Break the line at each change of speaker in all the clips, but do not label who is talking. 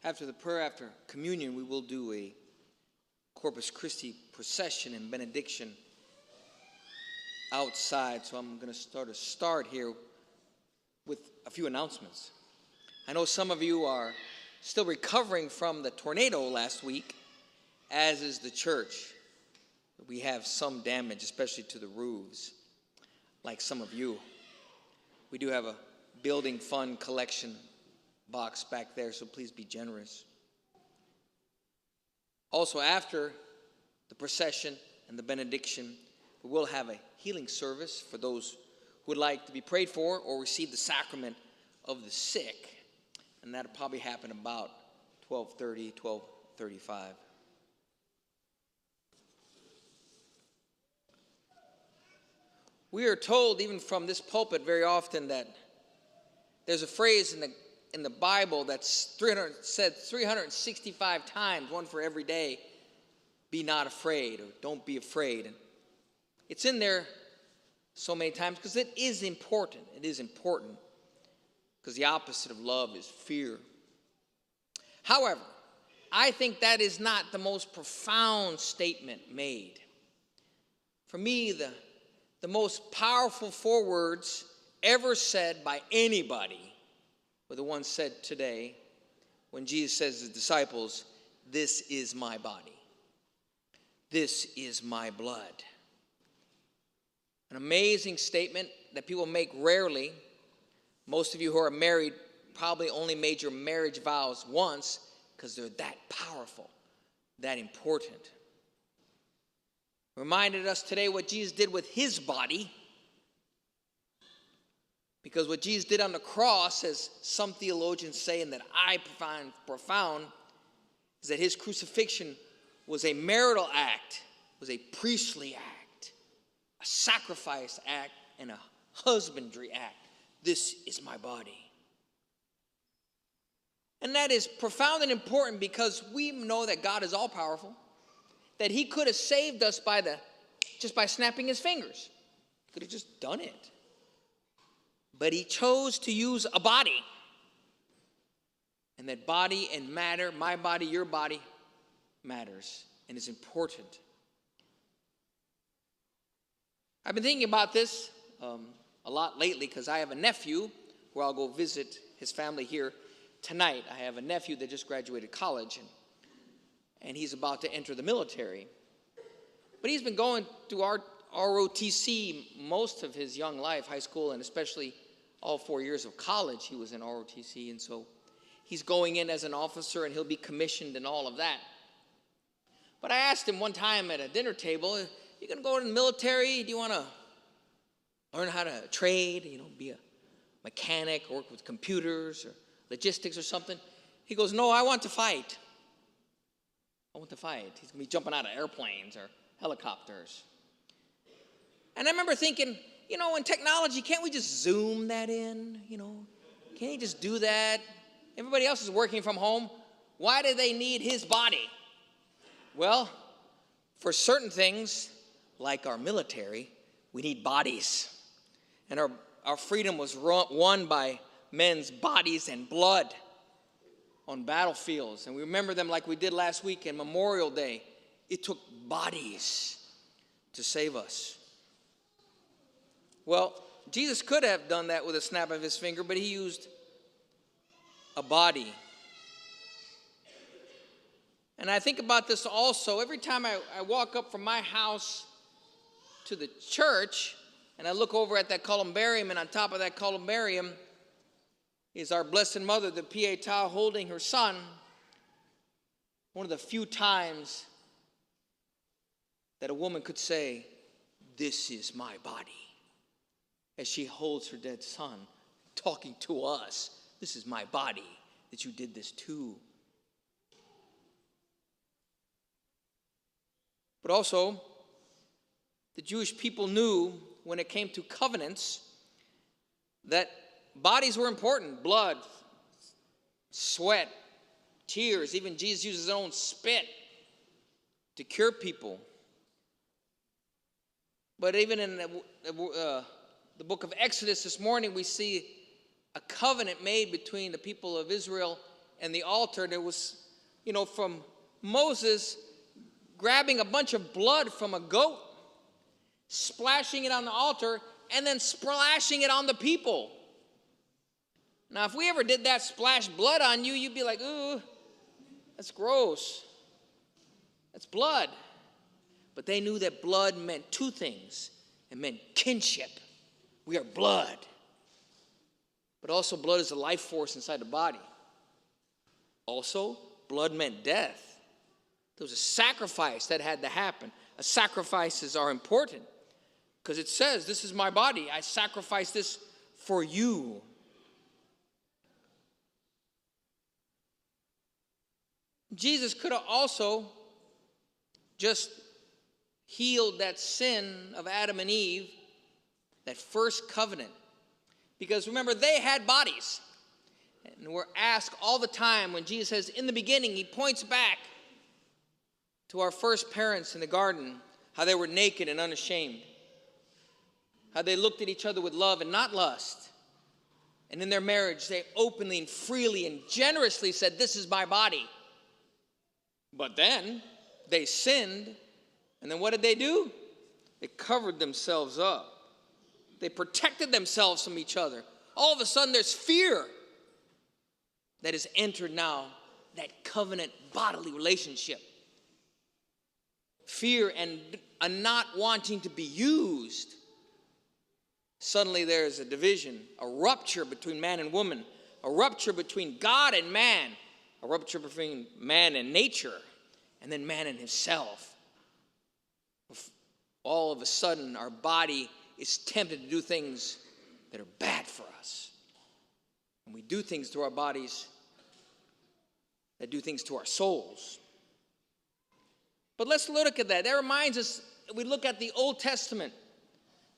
After the prayer, after communion, we will do a Corpus Christi procession and benediction outside. So I'm going to start here with a few announcements. I know some of you are still recovering from the tornado last week, as is the church. We have some damage, especially to the roofs, like some of you. We do have a building fund collection box back there, so please be generous. Also, after the procession and the benediction, we will have a healing service for those who would like to be prayed for or receive the sacrament of the sick. And that'll probably happen about 12:30, 12:35. We are told, even from this pulpit very often, that there's a phrase in the Bible that's said 365 times, one for every day, be not afraid, or don't be afraid. And it's in there so many times because it is important. It is important because the opposite of love is fear. However, I think that is not the most profound statement made. For me, the most powerful four words ever said by anybody were the ones said today when Jesus says to his disciples, "This is my body. This is my blood." An amazing statement that people make rarely. Most of you who are married probably only made your marriage vows once because they're that powerful, that important. Reminded us today what Jesus did with his body. Because what Jesus did on the cross, as some theologians say, and that I find profound, is that his crucifixion was a marital act, was a priestly act, a sacrifice act, and a husbandry act. This is my body. And that is profound and important because we know that God is all-powerful, that he could have saved us just by snapping his fingers. He could have just done it. But he chose to use a body. And that body and matter, my body, your body, matters and is important. I've been thinking about this a lot lately because I have a nephew where I'll go visit his family here tonight. I have a nephew that just graduated college and he's about to enter the military. But he's been going through our ROTC most of his young life, high school, and especially all 4 years of college he was in ROTC. And so he's going in as an officer and he'll be commissioned and all of that. But I asked him one time at a dinner table, you going to go in the military? Do you want to learn how to trade, be a mechanic, work with computers or logistics or something? He goes, no, I want to fight. I want to fight. He's going to be jumping out of airplanes or helicopters. And I remember thinking, in technology, can't we just zoom that in? Can't he just do that? Everybody else is working from home. Why do they need his body? Well, for certain things, like our military, we need bodies. And our freedom was won by men's bodies and blood on battlefields. And we remember them like we did last week in Memorial Day. It took bodies to save us. Well, Jesus could have done that with a snap of his finger, but he used a body. And I think about this also. Every time I walk up from my house to the church, and I look over at that columbarium, and on top of that columbarium is our Blessed Mother, the Pietà, holding her son. One of the few times that a woman could say, "This is my body," as she holds her dead son, talking to us. This is my body that you did this to. But also, the Jewish people knew when it came to covenants that bodies were important. Blood, sweat, tears. Even Jesus used his own spit to cure people. But even in the book of Exodus this morning, we see a covenant made between the people of Israel and the altar, there was, from Moses grabbing a bunch of blood from a goat, splashing it on the altar, and then splashing it on the people. Now, if we ever did that, splash blood on you, you'd be like, ooh, that's gross. That's blood. But they knew that blood meant two things. It meant kinship. We are blood. But also, blood is a life force inside the body. Also, blood meant death. There was a sacrifice that had to happen. Sacrifices are important because it says, this is my body. I sacrifice this for you. Jesus could have also just healed that sin of Adam and Eve, that first covenant. Because remember, they had bodies. And we're asked all the time when Jesus says, in the beginning, he points back to our first parents in the garden, how they were naked and unashamed. How they looked at each other with love and not lust. And in their marriage, they openly and freely and generously said, this is my body. But then they sinned, and then what did they do? They covered themselves up. They protected themselves from each other. All of a sudden, there's fear that has entered now that covenant bodily relationship. Fear and a not wanting to be used. Suddenly there's a division, a rupture between man and woman, a rupture between God and man, a rupture between man and nature, and then man and himself. All of a sudden, our body is tempted to do things that are bad for us. And we do things to our bodies that do things to our souls. But let's look at that. That reminds us, we look at the Old Testament.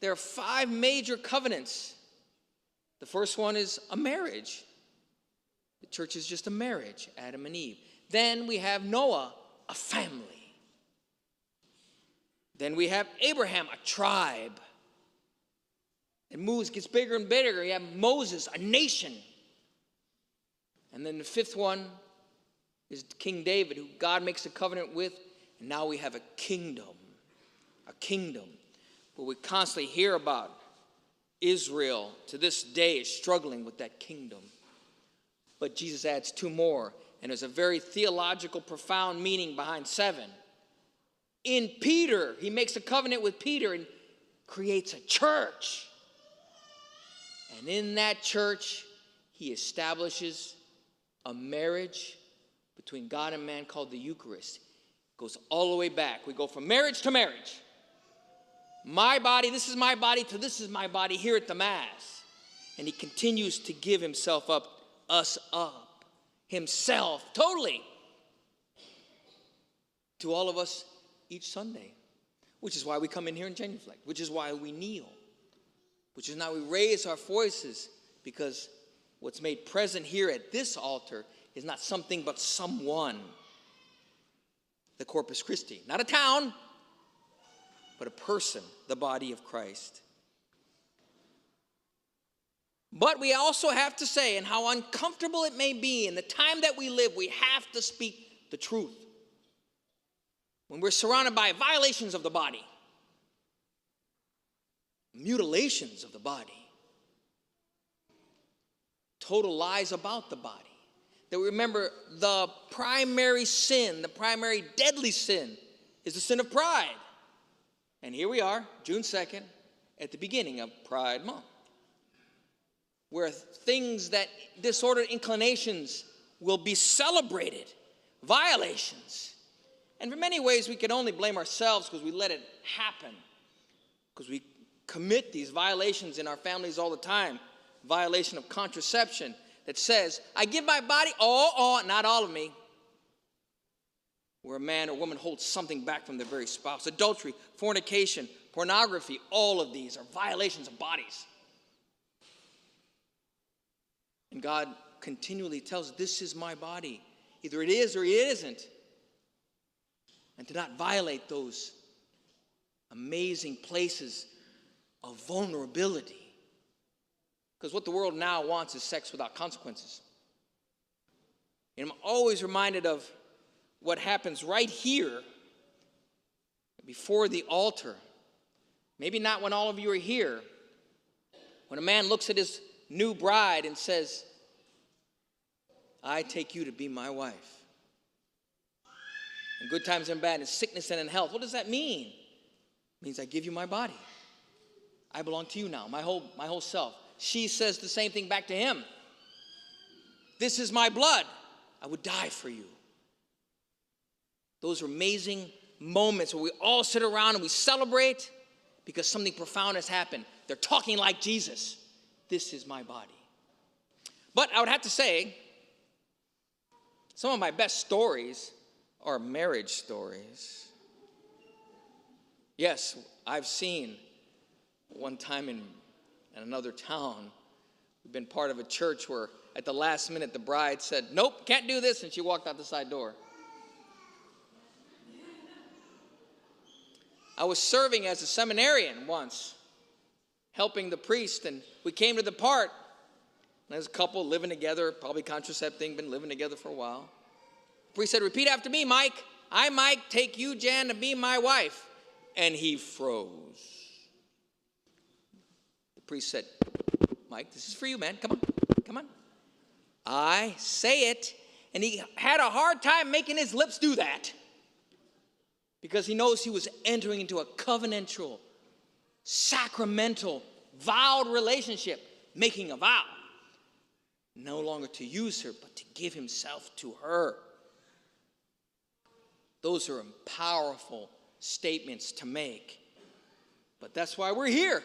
There are 5 major covenants. The first one is a marriage. The church is just a marriage, Adam and Eve. Then we have Noah, a family. Then we have Abraham, a tribe. It moves, gets bigger and bigger. You have Moses, a nation. And then the 5th one is King David, who God makes a covenant with. And now we have a kingdom. A kingdom. But we constantly hear about Israel to this day is struggling with that kingdom. But Jesus adds 2 more. And there's a very theological, profound meaning behind 7. In Peter, he makes a covenant with Peter and creates a church. And in that church, he establishes a marriage between God and man called the Eucharist. It goes all the way back. We go from marriage to marriage. My body, this is my body, to this is my body here at the Mass. And he continues to give himself up, us up, himself, totally, to all of us each Sunday. Which is why we come in here and genuflect. Which is why we kneel. Which is now we raise our voices, because what's made present here at this altar is not something but someone. The Corpus Christi. Not a town, but a person, the body of Christ. But we also have to say, and how uncomfortable it may be in the time that we live, we have to speak the truth. When we're surrounded by violations of the body, mutilations of the body, total lies about the body, that we remember the primary sin, the primary deadly sin, is the sin of pride. And here we are, June 2nd, at the beginning of Pride Month, where things that disordered inclinations will be celebrated, violations. And in many ways, we can only blame ourselves because we let it happen, because we commit these violations in our families all the time. Violation of contraception that says, I give my body, not all of me. Where a man or woman holds something back from their very spouse. Adultery, fornication, pornography, all of these are violations of bodies. And God continually tells, this is my body. Either it is or it isn't. And to not violate those amazing places of vulnerability. Because what the world now wants is sex without consequences. And I'm always reminded of what happens right here before the altar. Maybe not when all of you are here. When a man looks at his new bride and says, I take you to be my wife. In good times and bad, in sickness and in health. What does that mean? It means I give you my body. I belong to you now, my whole self. She says the same thing back to him. This is my blood. I would die for you. Those are amazing moments where we all sit around and we celebrate because something profound has happened. They're talking like Jesus. This is my body. But I would have to say, some of my best stories are marriage stories. Yes, I've seen one time in another town, we've been part of a church where at the last minute the bride said, nope, can't do this, and she walked out the side door. I was serving as a seminarian once, helping the priest, and we came to the part, and there's a couple living together, probably contracepting, been living together for a while. The priest said, repeat after me, Mike. I, Mike, take you, Jan, to be my wife. And he froze. The priest said, Mike, this is for you, man. Come on. I say it. And he had a hard time making his lips do that. Because he knows he was entering into a covenantal, sacramental, vowed relationship, making a vow. No longer to use her, but to give himself to her. Those are powerful statements to make. But that's why we're here.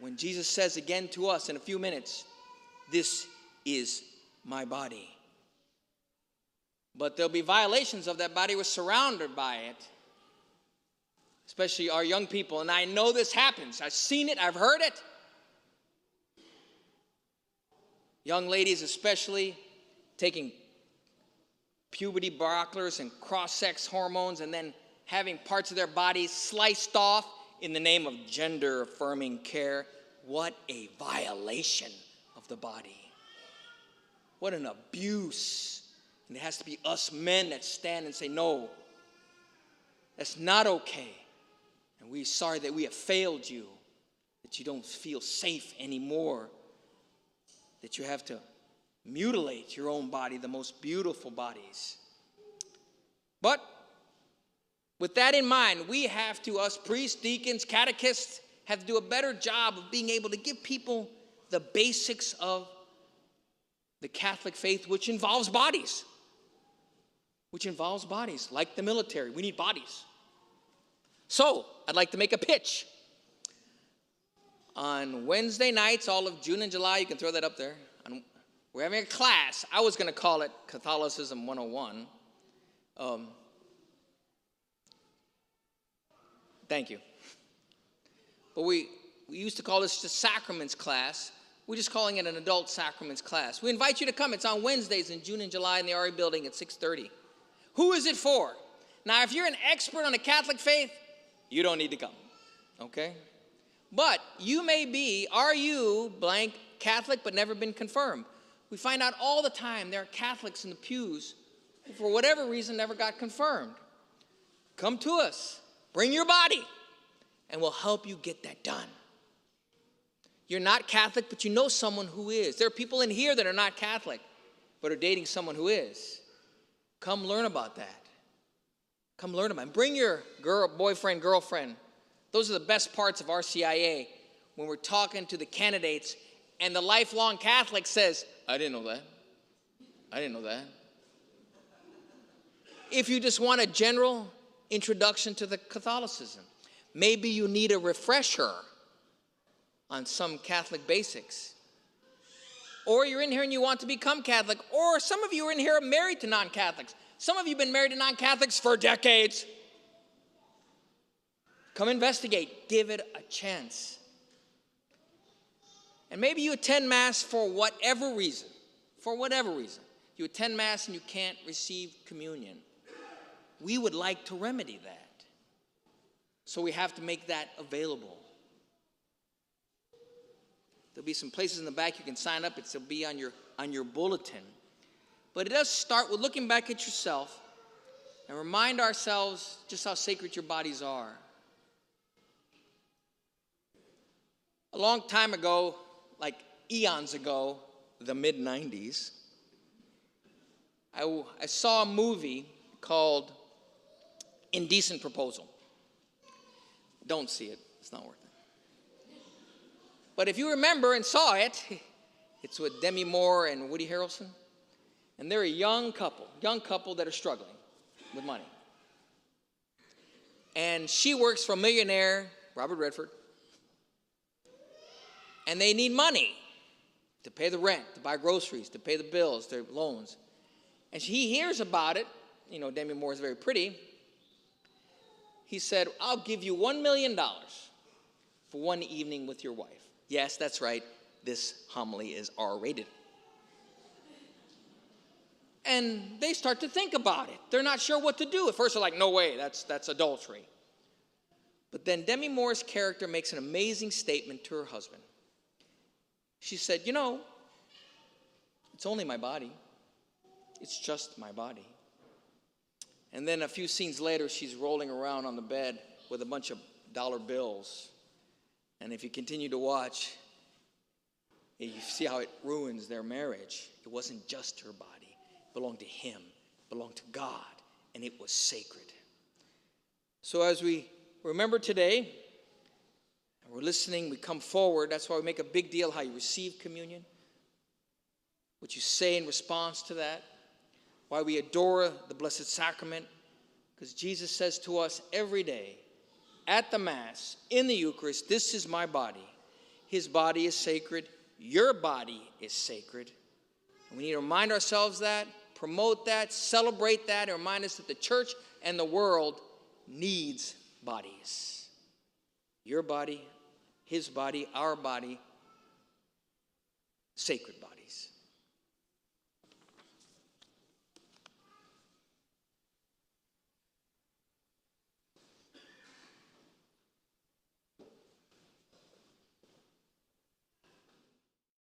When Jesus says again to us in a few minutes, this is my body. But there'll be violations of that body. We're surrounded by it. Especially our young people. And I know this happens. I've seen it. I've heard it. Young ladies especially taking puberty blockers and cross-sex hormones and then having parts of their bodies sliced off in the name of gender-affirming care. What a violation of the body. What an abuse. And it has to be us men that stand and say, no, that's not okay. And we're sorry that we have failed you, that you don't feel safe anymore, that you have to mutilate your own body, the most beautiful bodies. But with that in mind, we have to, us priests, deacons, catechists, have to do a better job of being able to give people the basics of the Catholic faith, which involves bodies. Like the military. We need bodies. So, I'd like to make a pitch. On Wednesday nights, all of June and July, you can throw that up there. We're having a class. I was going to call it Catholicism 101. Thank you. But we used to call this the sacraments class. We're just calling it an adult sacraments class. We invite you to come. It's on Wednesdays in June and July in the RE building at 6:30. Who is it for? Now, if you're an expert on the Catholic faith, you don't need to come, okay? But you may be, are you blank Catholic but never been confirmed? We find out all the time there are Catholics in the pews who, for whatever reason, never got confirmed. Come to us. Bring your body, and we'll help you get that done. You're not Catholic, but you know someone who is. There are people in here that are not Catholic, but are dating someone who is. Come learn about that. Come learn about it. Bring your boyfriend, girlfriend. Those are the best parts of RCIA when we're talking to the candidates and the lifelong Catholic says, I didn't know that. If you just want a general introduction to the Catholicism, maybe you need a refresher on some Catholic basics. Or you're in here and you want to become Catholic. Or some of you are in here married to non-Catholics. Some of you have been married to non-Catholics for decades. Come investigate. Give it a chance. And maybe you attend Mass for whatever reason. You attend Mass and you can't receive communion. We would like to remedy that. So we have to make that available. There'll be some places in the back you can sign up. It'll be on your bulletin. But it does start with looking back at yourself and remind ourselves just how sacred your bodies are. A long time ago, like eons ago, the mid-90s, I saw a movie called Indecent Proposal. Don't see it. It's not worth it. But if you remember and saw it, it's with Demi Moore and Woody Harrelson. And they're a young couple that are struggling with money. And she works for a millionaire, Robert Redford. And they need money to pay the rent, to buy groceries, to pay the bills, their loans. And he hears about it. You know, Demi Moore is very pretty. He said, I'll give you $1 million for one evening with your wife. Yes, that's right. This homily is R-rated. And they start to think about it. They're not sure what to do. At first, they're like, no way, that's adultery. But then Demi Moore's character makes an amazing statement to her husband. She said, you know, it's only my body. It's just my body. And then a few scenes later, she's rolling around on the bed with a bunch of dollar bills. And if you continue to watch, you see how it ruins their marriage. It wasn't just her body. It belonged to him. It belonged to God. And it was sacred. So as we remember today, and we're listening, we come forward. That's why we make a big deal how you receive communion, what you say in response to that, why we adore the Blessed Sacrament, because Jesus says to us every day at the Mass, in the Eucharist, this is my body. His body is sacred. Your body is sacred. And we need to remind ourselves that, promote that, celebrate that, and remind us that the church and the world needs bodies. Your body, his body, our body, sacred bodies.